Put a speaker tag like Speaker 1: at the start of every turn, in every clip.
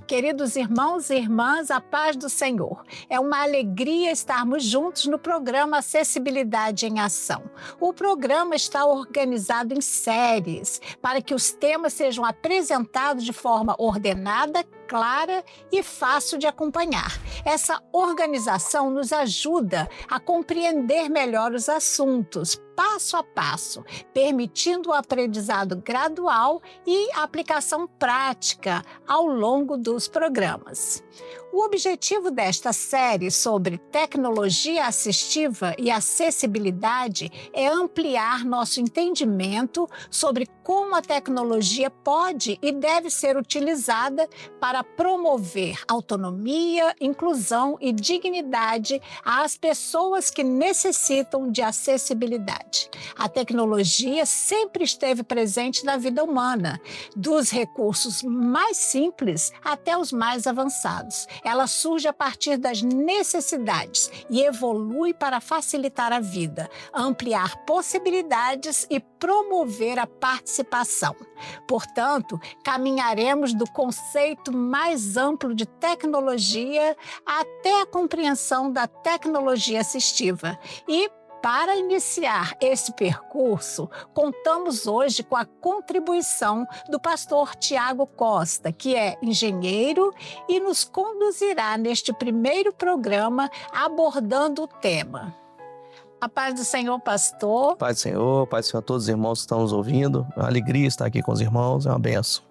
Speaker 1: Queridos irmãos e irmãs, a paz do Senhor. É uma alegria estarmos juntos no programa Acessibilidade em Ação. O programa está organizado em séries para que os temas sejam apresentados de forma ordenada, clara e fácil de acompanhar. Essa organização nos ajuda a compreender melhor os assuntos, passo a passo, permitindo o aprendizado gradual e a aplicação prática ao longo dos programas. O objetivo desta série sobre tecnologia assistiva e acessibilidade é ampliar nosso entendimento sobre como a tecnologia pode e deve ser utilizada para promover autonomia, inclusão e dignidade às pessoas que necessitam de acessibilidade. A tecnologia sempre esteve presente na vida humana, dos recursos mais simples até os mais avançados. Ela surge a partir das necessidades e evolui para facilitar a vida, ampliar possibilidades e promover a participação. Portanto, caminharemos do conceito mais amplo de tecnologia até a compreensão da tecnologia assistiva. E, para iniciar esse percurso, contamos hoje com a contribuição do pastor Tiago Costa, que é engenheiro e nos conduzirá neste primeiro programa abordando o tema. A paz do Senhor, pastor.
Speaker 2: Paz do Senhor a todos os irmãos que estão nos ouvindo. É uma alegria estar aqui com os irmãos, é uma bênção.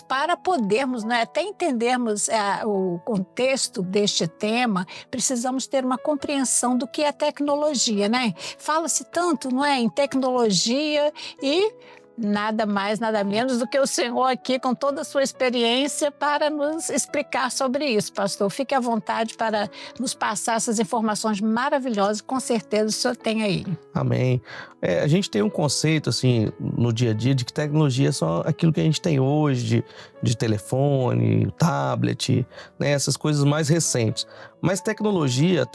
Speaker 1: Para podermos, até entendermos o contexto deste tema, precisamos ter uma compreensão do que é tecnologia, né? Fala-se tanto, em tecnologia e nada mais, nada menos do que o Senhor aqui com toda a sua experiência para nos explicar sobre isso, pastor. Fique à vontade para nos passar essas informações maravilhosas, com certeza o Senhor tem aí.
Speaker 2: Amém. A gente tem um conceito, assim, no dia a dia, de que tecnologia é só aquilo que a gente tem hoje, de telefone, tablet, essas coisas mais recentes. Mas tecnologia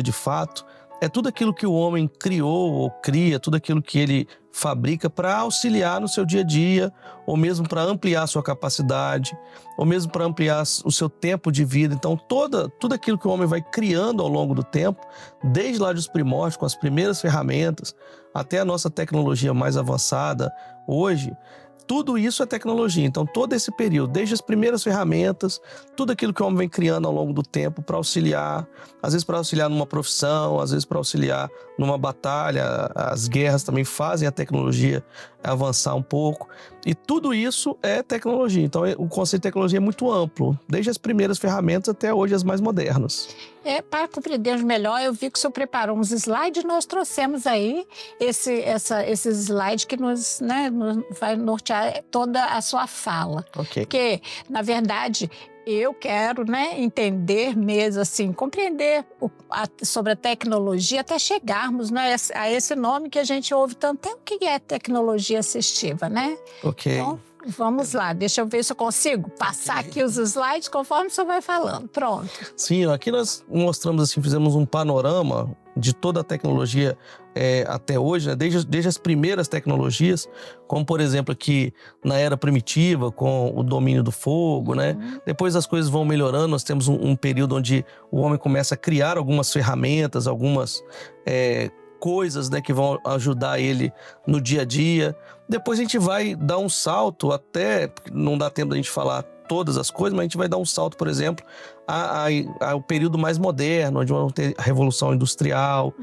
Speaker 2: de fato, é tudo aquilo que o homem criou ou cria, tudo aquilo que ele fabrica para auxiliar no seu dia a dia, ou mesmo para ampliar a sua capacidade, ou mesmo para ampliar o seu tempo de vida. Então, tudo aquilo que o homem vai criando ao longo do tempo, desde lá dos primórdios, com as primeiras ferramentas, até a nossa tecnologia mais avançada hoje, tudo isso é tecnologia. Então, todo esse período, desde as primeiras ferramentas, tudo aquilo que o homem vem criando ao longo do tempo para auxiliar, às vezes para auxiliar numa profissão, às vezes para auxiliar numa batalha, as guerras também fazem a tecnologia avançar um pouco. E tudo isso é tecnologia. Então, o conceito de tecnologia é muito amplo, desde as primeiras ferramentas até hoje as mais modernas.
Speaker 1: Para compreender melhor, eu vi que o senhor preparou uns slides e nós trouxemos aí esses slides que nos vai nortear toda a sua fala.
Speaker 2: Ok.
Speaker 1: Porque, na verdade, eu quero entender mesmo, assim, compreender sobre a tecnologia até chegarmos a esse nome que a gente ouve tanto. O que é tecnologia assistiva,
Speaker 2: Ok.
Speaker 1: Então, vamos lá, deixa eu ver se eu consigo passar aqui os slides conforme o senhor vai falando. Pronto.
Speaker 2: Sim, aqui nós mostramos, assim, fizemos um panorama de toda a tecnologia até hoje, desde as primeiras tecnologias, como, por exemplo, aqui na era primitiva, com o domínio do fogo, Depois as coisas vão melhorando, nós temos um período onde o homem começa a criar algumas ferramentas, algumas coisas que vão ajudar ele no dia a dia. Depois a gente vai dar um salto até, não dá tempo da gente falar todas as coisas, mas a gente vai dar um salto, por exemplo, ao período mais moderno, onde vamos ter a Revolução Industrial.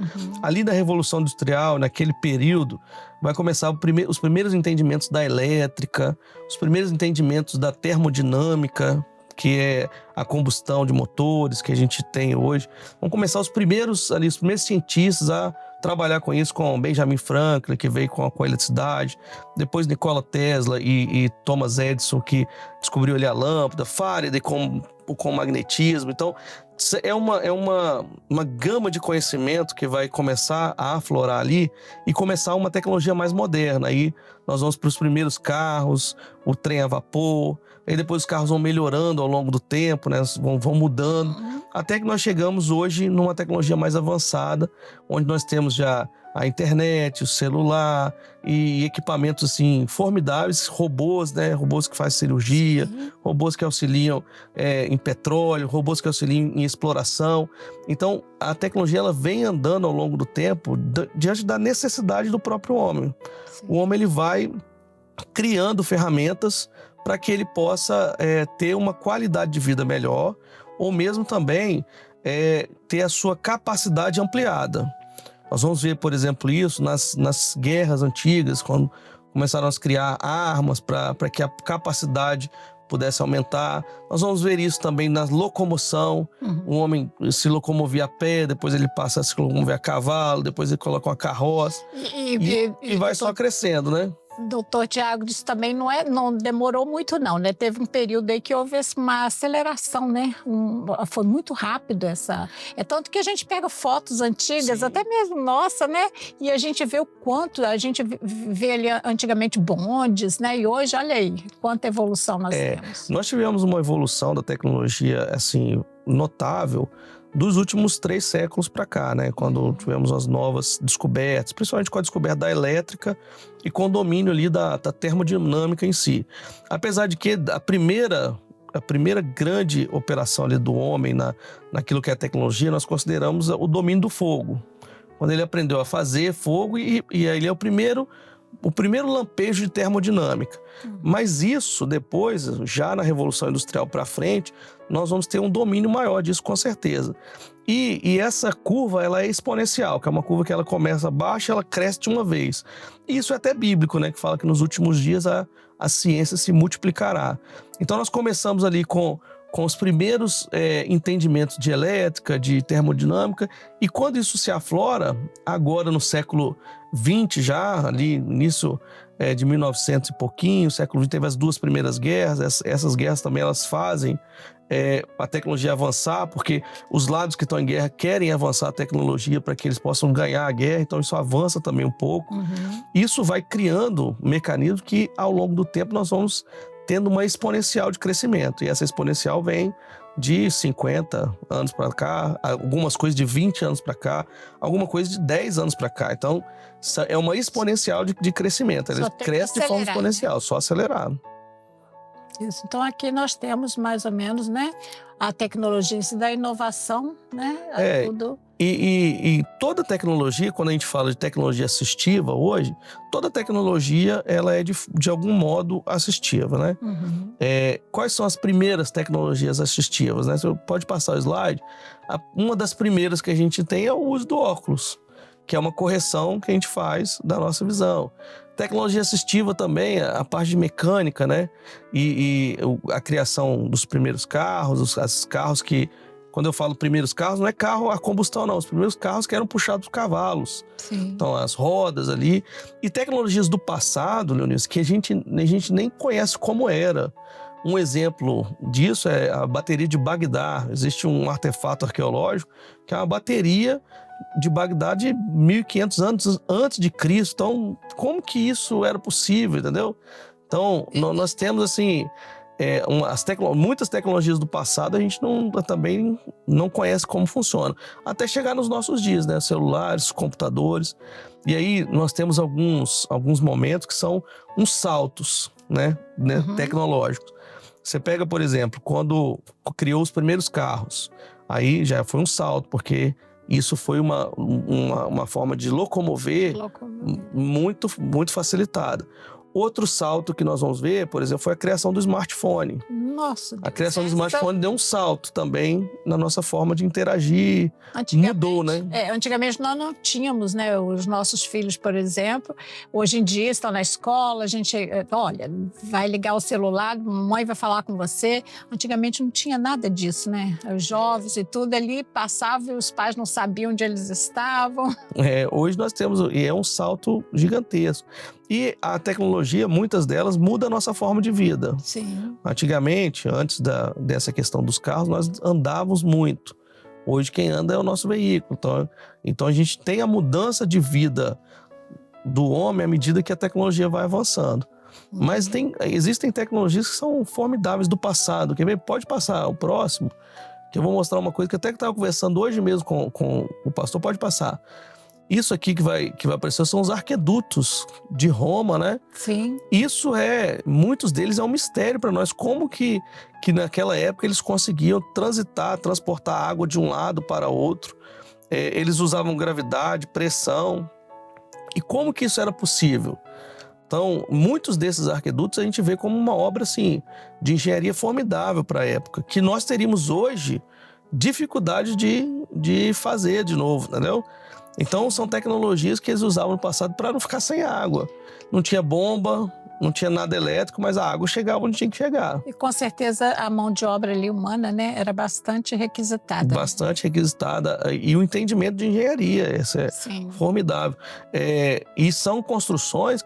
Speaker 2: Ali da Revolução Industrial, naquele período, vai começar os primeiros entendimentos da elétrica, os primeiros entendimentos da termodinâmica, que é a combustão de motores que a gente tem hoje. Vão começar os primeiros cientistas a trabalhar com isso, com Benjamin Franklin, que veio com a eletricidade, depois Nikola Tesla e Thomas Edison, que descobriu ali a lâmpada, Faraday com o magnetismo. Então, É uma gama de conhecimento que vai começar a aflorar ali e começar uma tecnologia mais moderna. Aí nós vamos para os primeiros carros, o trem a vapor, aí depois os carros vão melhorando ao longo do tempo, né? Vão mudando, até que nós chegamos hoje numa tecnologia mais avançada, onde nós temos já a internet, o celular e equipamentos assim formidáveis, robôs, né? Robôs que fazem cirurgia,
Speaker 1: Sim.
Speaker 2: robôs que auxiliam em petróleo, robôs que auxiliam em exploração. Então, a tecnologia ela vem andando ao longo do tempo diante da necessidade do próprio homem.
Speaker 1: Sim.
Speaker 2: O homem ele vai criando ferramentas para que ele possa ter uma qualidade de vida melhor, ou mesmo também ter a sua capacidade ampliada. Nós vamos ver, por exemplo, isso nas guerras antigas, quando começaram a criar armas para que a capacidade pudesse aumentar. Nós vamos ver isso também na locomoção. O homem se locomovia a pé, depois ele passa a se locomover a cavalo, depois ele coloca uma carroça. E vai só crescendo, né?
Speaker 1: Doutor Tiago, isso também não demorou muito não, né? Teve um período aí que houve uma aceleração, né? Foi muito rápido essa... É tanto que a gente pega fotos antigas,
Speaker 2: Sim.
Speaker 1: até mesmo nossa, né? E a gente vê o quanto, a gente vê ali antigamente bondes, né? E hoje, olha aí, quanta evolução nós temos.
Speaker 2: Nós tivemos uma evolução da tecnologia, assim, notável, dos últimos 3 séculos para cá, né? Quando tivemos as novas descobertas, principalmente com a descoberta da elétrica e com o domínio ali da termodinâmica em si. Apesar de que a primeira grande operação ali do homem naquilo que é a tecnologia, nós consideramos o domínio do fogo. Quando ele aprendeu a fazer fogo e aí ele é o primeiro lampejo de termodinâmica. Mas isso depois, já na Revolução Industrial para frente, nós vamos ter um domínio maior disso com certeza. E essa curva, ela é exponencial, que é uma curva que ela começa baixa e ela cresce de uma vez. E isso é até bíblico, né? Que fala que nos últimos dias a ciência se multiplicará. Então nós começamos ali com os primeiros entendimentos de elétrica, de termodinâmica, e quando isso se aflora, agora no século XX já, ali início de 1900 e pouquinho, século XX teve as 2 primeiras guerras, essas guerras também elas fazem a tecnologia avançar, porque os lados que estão em guerra querem avançar a tecnologia para que eles possam ganhar a guerra, então isso avança também um pouco. Isso vai criando mecanismos que ao longo do tempo nós vamos tendo uma exponencial de crescimento. E essa exponencial vem de 50 anos para cá, algumas coisas de 20 anos para cá, alguma coisa de 10 anos para cá. Então, é uma exponencial de crescimento. Ela cresce de forma exponencial, né? Só acelerar.
Speaker 1: Isso. Então, aqui nós temos mais ou menos, né, a tecnologia em si da inovação, né? Tudo...
Speaker 2: E toda tecnologia, quando a gente fala de tecnologia assistiva hoje, toda tecnologia ela é de algum modo assistiva, né? Quais são as primeiras tecnologias assistivas, né? Você pode passar o slide. Uma das primeiras que a gente tem é o uso do óculos, que é uma correção que a gente faz da nossa visão. Tecnologia assistiva também, a parte de mecânica, né? E a criação dos primeiros carros, os carros que... Quando eu falo primeiros carros, não é carro a combustão, não. Os primeiros carros que eram puxados por cavalos.
Speaker 1: Sim.
Speaker 2: Então, as rodas ali. E tecnologias do passado, Leonice, que a gente nem conhece como era. Um exemplo disso é a bateria de Bagdá. Existe um artefato arqueológico que é uma bateria de Bagdá de 1500 anos antes de Cristo. Então, como que isso era possível, entendeu? Então, nós temos, assim... muitas tecnologias do passado a gente também não conhece como funciona. Até chegar nos nossos dias, né? Celulares, computadores. E aí nós temos alguns momentos que são uns saltos, né? Tecnológicos. Você pega, por exemplo, quando criou os primeiros carros. Aí já foi um salto, porque isso foi uma forma de locomover muito, muito facilitada. Outro salto que nós vamos ver, por exemplo, foi a criação do smartphone.
Speaker 1: Nossa,
Speaker 2: a criação do smartphone deu um salto também na nossa forma de interagir. Mudou, né?
Speaker 1: Antigamente nós não tínhamos, né? Os nossos filhos, por exemplo, hoje em dia estão na escola, a gente, olha, vai ligar o celular, a mãe vai falar com você. Antigamente não tinha nada disso, né? Os jovens e tudo ali passavam e os pais não sabiam onde eles estavam.
Speaker 2: Hoje nós temos, e é um salto gigantesco. E a tecnologia, muitas delas, muda a nossa forma de vida.
Speaker 1: Sim.
Speaker 2: Antigamente, antes dessa questão dos carros, nós andávamos muito. Hoje quem anda é o nosso veículo. Então a gente tem a mudança de vida do homem à medida que a tecnologia vai avançando. Mas existem tecnologias que são formidáveis do passado. Quer ver? Pode passar o próximo, que eu vou mostrar uma coisa que até que estava conversando hoje mesmo com o pastor. Pode passar. Isso aqui que vai aparecer são os arquedutos de Roma, né?
Speaker 1: Sim.
Speaker 2: Isso muitos deles é um mistério para nós. Como que naquela época eles conseguiam transportar água de um lado para outro? Eles usavam gravidade, pressão. E como que isso era possível? Então, muitos desses arquedutos a gente vê como uma obra assim, de engenharia formidável para a época, que nós teríamos hoje dificuldade de fazer de novo, entendeu? Então, são tecnologias que eles usavam no passado para não ficar sem água. Não tinha bomba, não tinha nada elétrico, mas a água chegava onde tinha que chegar.
Speaker 1: E com certeza a mão de obra ali humana, né, era bastante requisitada.
Speaker 2: Bastante requisitada. E o entendimento de engenharia, esse é
Speaker 1: Sim.
Speaker 2: formidável. E são construções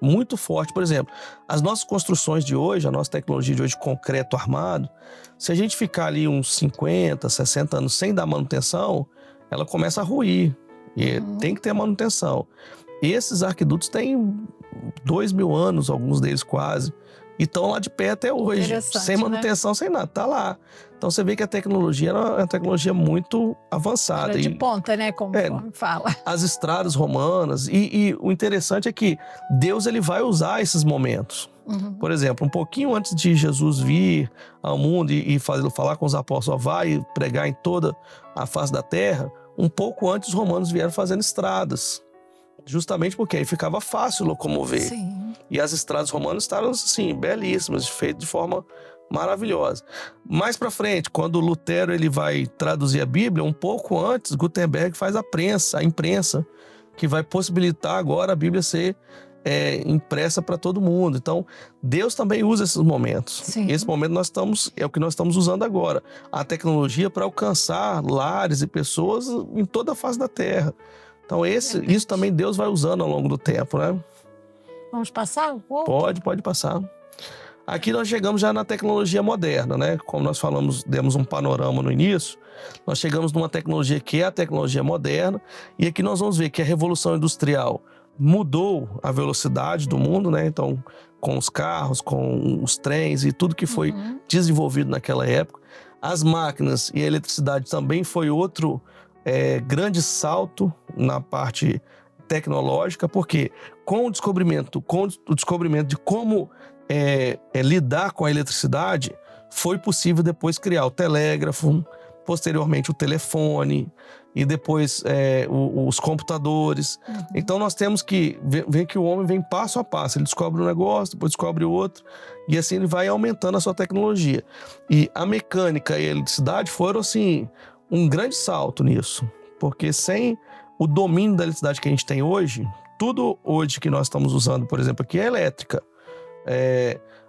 Speaker 2: muito fortes. Por exemplo, as nossas construções de hoje, a nossa tecnologia de hoje de concreto armado, se a gente ficar ali uns 50, 60 anos sem dar manutenção, ela começa a ruir. E tem que ter manutenção. Esses arquedutos têm 2.000 anos, alguns deles quase, e estão lá de pé até hoje, sem manutenção, né? Sem nada, tá lá. Então você vê que a tecnologia era uma tecnologia muito avançada.
Speaker 1: Era de ponta, né, como fala.
Speaker 2: As estradas romanas, e o interessante é que Deus ele vai usar esses momentos. Por exemplo, um pouquinho antes de Jesus vir ao mundo e falar com os apóstolos, vai pregar em toda a face da terra, um pouco antes os romanos vieram fazendo estradas. Justamente porque aí ficava fácil locomover.
Speaker 1: Sim.
Speaker 2: E as estradas romanas estavam, assim, belíssimas, feitas de forma maravilhosa. Mais para frente, quando Lutero ele vai traduzir a Bíblia, um pouco antes, Gutenberg faz a imprensa, que vai possibilitar agora a Bíblia ser impressa para todo mundo. Então, Deus também usa esses momentos.
Speaker 1: Sim.
Speaker 2: Esse momento é o que nós estamos usando agora. A tecnologia para alcançar lares e pessoas em toda a face da Terra. Então, isso também Deus vai usando ao longo do tempo, né?
Speaker 1: Vamos passar?
Speaker 2: Pode passar. Aqui nós chegamos já na tecnologia moderna, né? Como nós falamos, demos um panorama no início, nós chegamos numa tecnologia que é a tecnologia moderna, e aqui nós vamos ver que a Revolução Industrial mudou a velocidade do mundo, né? Então, com os carros, com os trens e tudo que foi desenvolvido naquela época. As máquinas e a eletricidade também foi outro grande salto na parte tecnológica, porque com o descobrimento de como lidar com a eletricidade, foi possível depois criar o telégrafo, posteriormente o telefone e depois os computadores. Então nós temos que ver que o homem vem passo a passo, ele descobre um negócio, depois descobre outro, e assim ele vai aumentando a sua tecnologia. E a mecânica e a eletricidade foram assim um grande salto nisso, porque sem o domínio da eletricidade que a gente tem hoje, tudo hoje que nós estamos usando, por exemplo, aqui é elétrica.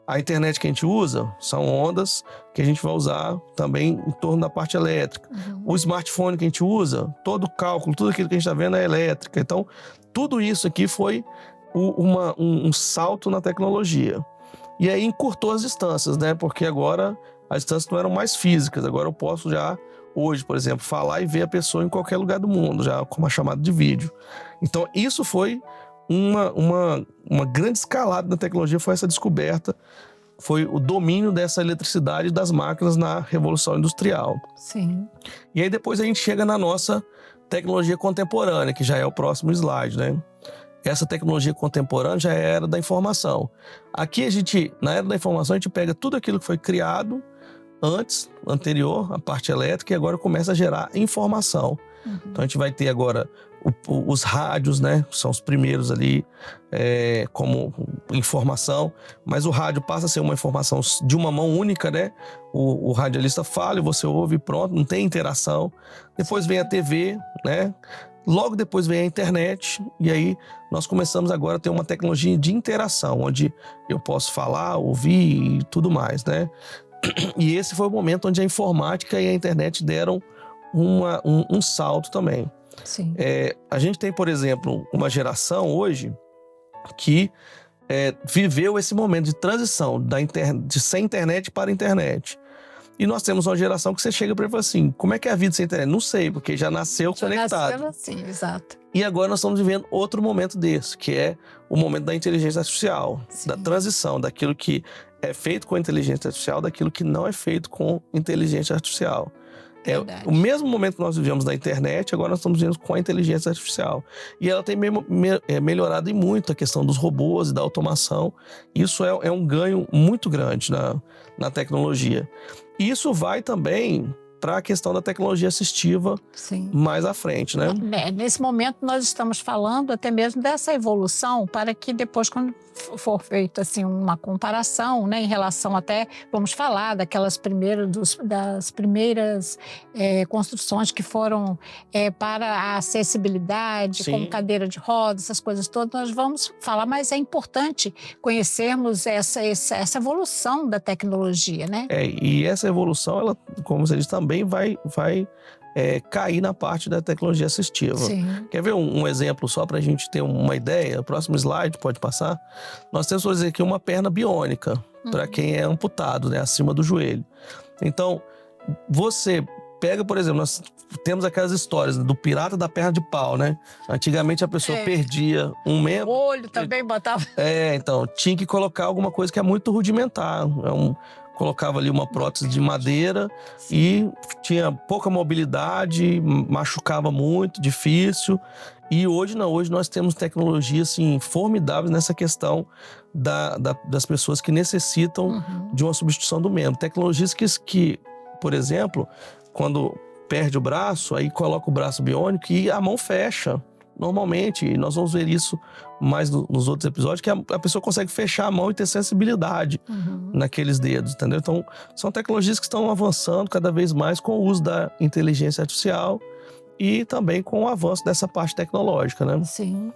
Speaker 2: A internet que a gente usa são ondas que a gente vai usar também em torno da parte elétrica. O smartphone que a gente usa, todo o cálculo, tudo aquilo que a gente está vendo é elétrica. Então, tudo isso aqui foi um salto na tecnologia. E aí encurtou as distâncias, né? Porque agora as distâncias não eram mais físicas. Agora eu posso já, hoje, por exemplo, falar e ver a pessoa em qualquer lugar do mundo, já com uma chamada de vídeo. Então, isso foi uma grande escalada na tecnologia, foi essa descoberta, foi o domínio dessa eletricidade das máquinas na Revolução Industrial.
Speaker 1: Sim.
Speaker 2: E aí depois a gente chega na nossa tecnologia contemporânea, que já é o próximo slide, né? Essa tecnologia contemporânea já é a era da informação. Aqui na era da informação, a gente pega tudo aquilo que foi criado anterior, a parte elétrica, e agora começa a gerar informação. Então a gente vai ter agora os rádios, né? São os primeiros ali como informação, mas o rádio passa a ser uma informação de uma mão única, né? O radialista fala e você ouve e pronto, não tem interação. Depois vem a TV, né? Logo depois vem a internet, e aí nós começamos agora a ter uma tecnologia de interação, onde eu posso falar, ouvir e tudo mais, né? E esse foi o momento onde a informática e a internet deram um salto também.
Speaker 1: Sim.
Speaker 2: A gente tem, por exemplo, uma geração hoje que viveu esse momento de transição de sem internet para a internet. E nós temos uma geração que você chega para ele e fala assim, como é que é a vida sem internet? Não sei, porque já nasceu conectado.
Speaker 1: Nasceu assim, exato.
Speaker 2: E agora nós estamos vivendo outro momento desse, que é o momento da inteligência artificial, da transição daquilo que é feito com inteligência artificial, daquilo que não é feito com inteligência artificial. É o mesmo momento que nós vivemos da internet, agora nós estamos vivendo com a inteligência artificial. E ela tem melhorado em muito a questão dos robôs e da automação. Isso é um ganho muito grande na tecnologia. E isso vai também para a questão da tecnologia assistiva mais à frente, né?
Speaker 1: Nesse momento nós estamos falando até mesmo dessa evolução para que depois, quando for feita assim uma comparação, né, em relação até, vamos falar daquelas das primeiras construções que foram para a acessibilidade, como cadeira de rodas, essas coisas todas, nós vamos falar, mas é importante conhecermos essa evolução da tecnologia, né?
Speaker 2: E essa evolução, ela, como você disse, também vai cair na parte da tecnologia assistiva.
Speaker 1: Sim.
Speaker 2: Quer ver um exemplo só para a gente ter uma ideia? O próximo slide pode passar. Nós temos, por exemplo, aqui uma perna biônica para quem é amputado, né, acima do joelho. Então, você pega, por exemplo, nós temos aquelas histórias do pirata da perna de pau, né? Antigamente a pessoa perdia um membro.
Speaker 1: O olho também botava.
Speaker 2: Então, tinha que colocar alguma coisa que é muito rudimentar. Colocava ali uma prótese de madeira e tinha pouca mobilidade, machucava muito, difícil. E hoje não, hoje nós temos tecnologias assim, formidáveis nessa questão das pessoas que necessitam de uma substituição do membro. Tecnologias que, por exemplo, quando perde o braço, aí coloca o braço biônico e a mão fecha. Normalmente, e nós vamos ver isso mais nos outros episódios, que a pessoa consegue fechar a mão e ter sensibilidade naqueles dedos, entendeu? Então, são tecnologias que estão avançando cada vez mais com o uso da inteligência artificial e também com o avanço dessa parte tecnológica, né?
Speaker 1: Sim.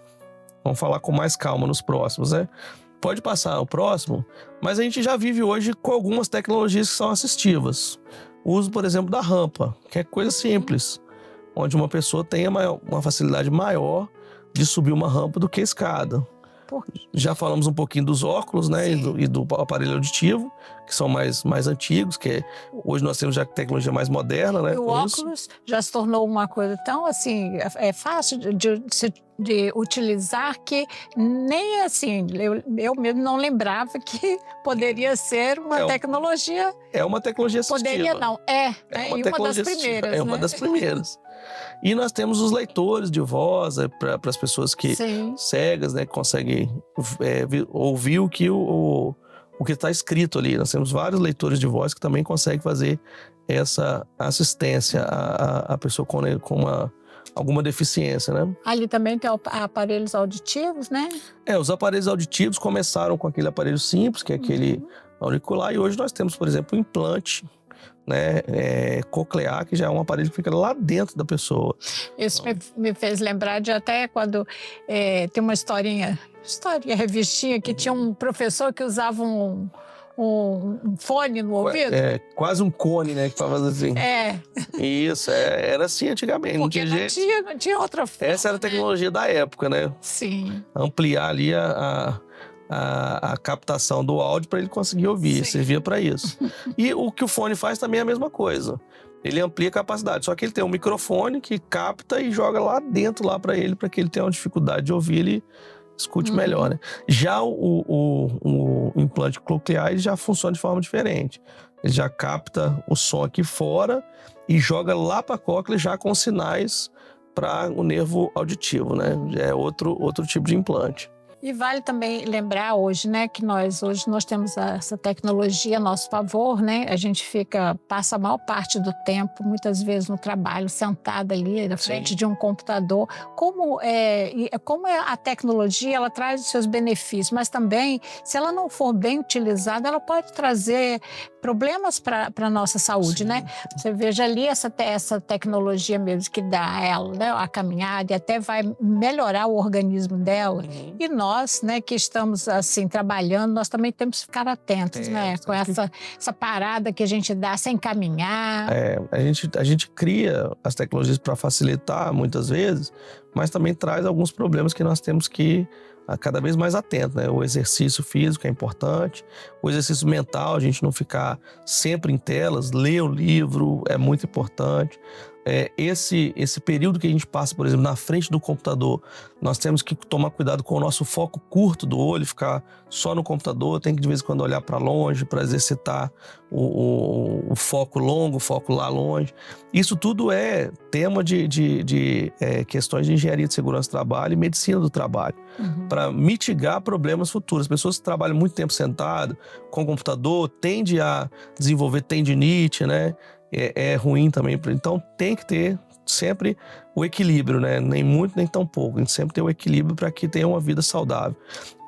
Speaker 2: Vamos falar com mais calma nos próximos, né? Pode passar o próximo, mas a gente já vive hoje com algumas tecnologias que são assistivas. O uso, por exemplo, da rampa, que é coisa simples, onde uma pessoa tenha uma facilidade maior de subir uma rampa do que a escada. Já falamos um pouquinho dos óculos, né, e do aparelho auditivo, que são mais antigos, que hoje nós temos já tecnologia mais moderna, né?
Speaker 1: E o óculos já se tornou uma coisa tão assim, fácil de utilizar que nem assim, eu mesmo não lembrava que poderia ser uma tecnologia.
Speaker 2: É uma tecnologia assistiva.
Speaker 1: Poderia não, uma das primeiras.
Speaker 2: É uma das primeiras. E nós temos os leitores de voz para as pessoas que cegas, né, que conseguem ouvir o que está escrito ali. Nós temos vários leitores de voz que também conseguem fazer essa assistência à pessoa com alguma deficiência, né?
Speaker 1: Ali também tem aparelhos auditivos, né?
Speaker 2: Os aparelhos auditivos começaram com aquele aparelho simples, que é aquele auricular, e hoje nós temos, por exemplo, o implante, né, coclear, que já é um aparelho que fica lá dentro da pessoa.
Speaker 1: Isso me fez lembrar de até quando tem uma revistinha que tinha um professor que usava um fone no ouvido.
Speaker 2: Quase um cone, né, que faz assim. Isso, era assim antigamente.
Speaker 1: Porque não tinha outra forma.
Speaker 2: Essa era a tecnologia da época, né?
Speaker 1: Sim.
Speaker 2: Ampliar ali a captação do áudio para ele conseguir ouvir, servia para isso. E o que o fone faz também é a mesma coisa. Ele amplia a capacidade, só que ele tem um microfone que capta e joga lá dentro lá para ele, para que ele tenha uma dificuldade de ouvir, ele escute melhor, né? Já o implante coclear, ele já funciona de forma diferente. Ele já capta o som aqui fora e joga lá para a cóclea já com sinais para o nervo auditivo, né? Já é outro tipo de implante.
Speaker 1: E vale também lembrar hoje, né, que hoje nós temos essa tecnologia a nosso favor, né? A gente passa a maior parte do tempo, muitas vezes no trabalho, sentada ali na frente de um computador. Como a tecnologia, ela traz os seus benefícios, mas também, se ela não for bem utilizada, ela pode trazer problemas para a nossa saúde, né? Você veja ali essa tecnologia mesmo que dá a ela, né, a caminhada, e até vai melhorar o organismo dela. E nós, né, que estamos assim trabalhando, nós também temos que ficar atentos, né, com essa parada que a gente dá sem caminhar.
Speaker 2: A gente cria as tecnologias para facilitar muitas vezes, mas também traz alguns problemas que nós temos que cada vez mais atento, né? O exercício físico é importante, o exercício mental, a gente não ficar sempre em telas, ler o livro é muito importante. Esse período que a gente passa, por exemplo, na frente do computador, nós temos que tomar cuidado com o nosso foco curto do olho, ficar só no computador, tem que de vez em quando olhar para longe para exercitar o foco longo, o foco lá longe. Isso tudo é tema de questões de engenharia de segurança do trabalho e medicina do trabalho, para mitigar problemas futuros. As pessoas que trabalham muito tempo sentado com o computador tendem a desenvolver tendinite, né? É ruim também. Então tem que ter sempre o equilíbrio, né? Nem muito, nem tão pouco. A gente sempre tem o equilíbrio para que tenha uma vida saudável.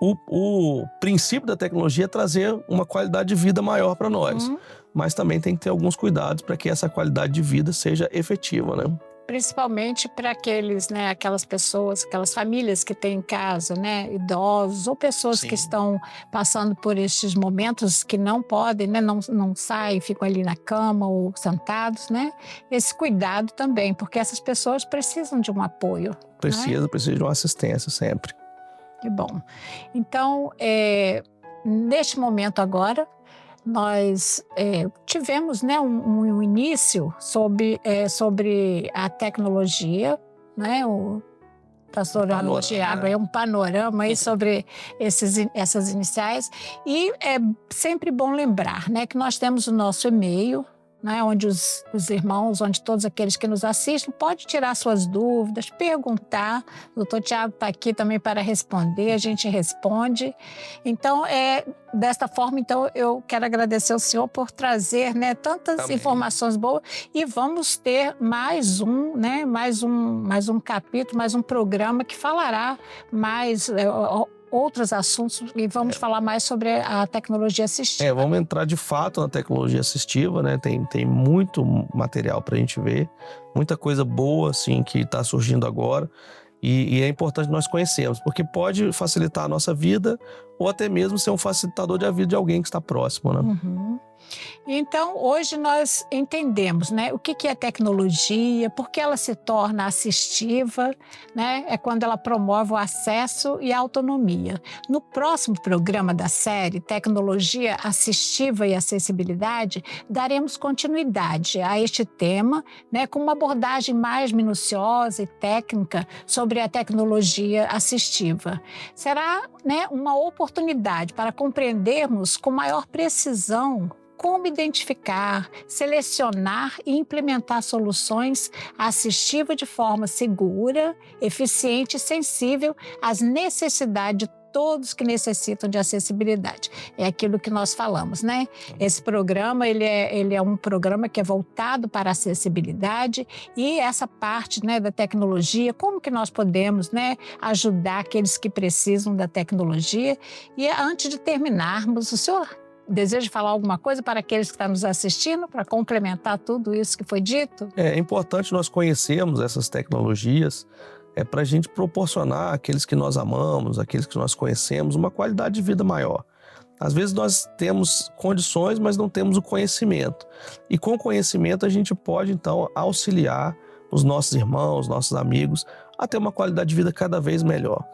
Speaker 2: O princípio da tecnologia é trazer uma qualidade de vida maior para nós. Mas também tem que ter alguns cuidados para que essa qualidade de vida seja efetiva, né?
Speaker 1: Principalmente para aqueles, né, aquelas pessoas, aquelas famílias que têm em casa, né, idosos ou pessoas
Speaker 2: Sim.
Speaker 1: que estão passando por estes momentos que não podem, né, não saem, ficam ali na cama ou sentados, né? Esse cuidado também, porque essas pessoas precisam de um apoio.
Speaker 2: Precisa de uma assistência sempre.
Speaker 1: Que bom. Então, neste momento agora, nós tivemos, né, um início sobre a tecnologia, né? O pastor Arnold Thiago é um panorama aí sobre essas iniciais. E é sempre bom lembrar, né, que nós temos o nosso e-mail, né, onde os irmãos, onde todos aqueles que nos assistem, pode tirar suas dúvidas, perguntar. O doutor Thiago está aqui também para responder, a gente responde. Então, desta forma, então, eu quero agradecer ao senhor por trazer, né, tantas informações boas, e vamos ter mais um capítulo, mais um programa que falará mais outros assuntos, e vamos falar mais sobre a tecnologia assistiva.
Speaker 2: Vamos entrar de fato na tecnologia assistiva, né? Tem muito material para a gente ver, muita coisa boa assim que está surgindo agora, e é importante nós conhecermos, porque pode facilitar a nossa vida ou até mesmo ser um facilitador da vida de alguém que está próximo, né?
Speaker 1: Então, hoje nós entendemos, né, o que é tecnologia, por que ela se torna assistiva, né? É quando ela promove o acesso e a autonomia. No próximo programa da série Tecnologia Assistiva e Acessibilidade, daremos continuidade a este tema, né, com uma abordagem mais minuciosa e técnica sobre a tecnologia assistiva. Será, né, uma oportunidade para compreendermos com maior precisão como identificar, selecionar e implementar soluções assistivas de forma segura, eficiente e sensível às necessidades de todos que necessitam de acessibilidade. É aquilo que nós falamos, né? Esse programa, ele é um programa que é voltado para a acessibilidade, e essa parte, né, da tecnologia, como que nós podemos, né, ajudar aqueles que precisam da tecnologia. E antes de terminarmos, o senhor deseja falar alguma coisa para aqueles que estão nos assistindo, para complementar tudo isso que foi dito?
Speaker 2: É importante nós conhecermos essas tecnologias, para a gente proporcionar àqueles que nós amamos, àqueles que nós conhecemos, uma qualidade de vida maior. Às vezes nós temos condições, mas não temos o conhecimento. E com o conhecimento a gente pode, então, auxiliar os nossos irmãos, nossos amigos, a ter uma qualidade de vida cada vez melhor.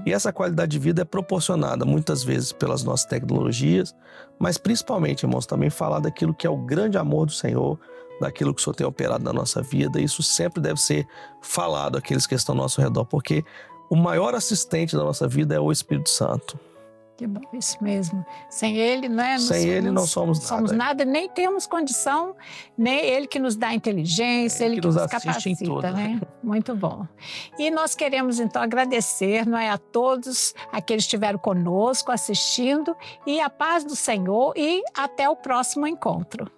Speaker 2: E essa qualidade de vida é proporcionada muitas vezes pelas nossas tecnologias, mas principalmente, irmãos, também falar daquilo que é o grande amor do Senhor, daquilo que o Senhor tem operado na nossa vida. Isso sempre deve ser falado àqueles que estão ao nosso redor, porque o maior assistente da nossa vida é o Espírito Santo.
Speaker 1: Que bom, isso mesmo. Sem ele, né?
Speaker 2: Sem ele não somos nada.
Speaker 1: Somos nada, nem temos condição, nem ele que nos dá inteligência, ele que nos capacita, né? Muito bom. E nós queremos, então, agradecer, não é, a todos aqueles que estiveram conosco, assistindo, e a paz do Senhor, e até o próximo encontro.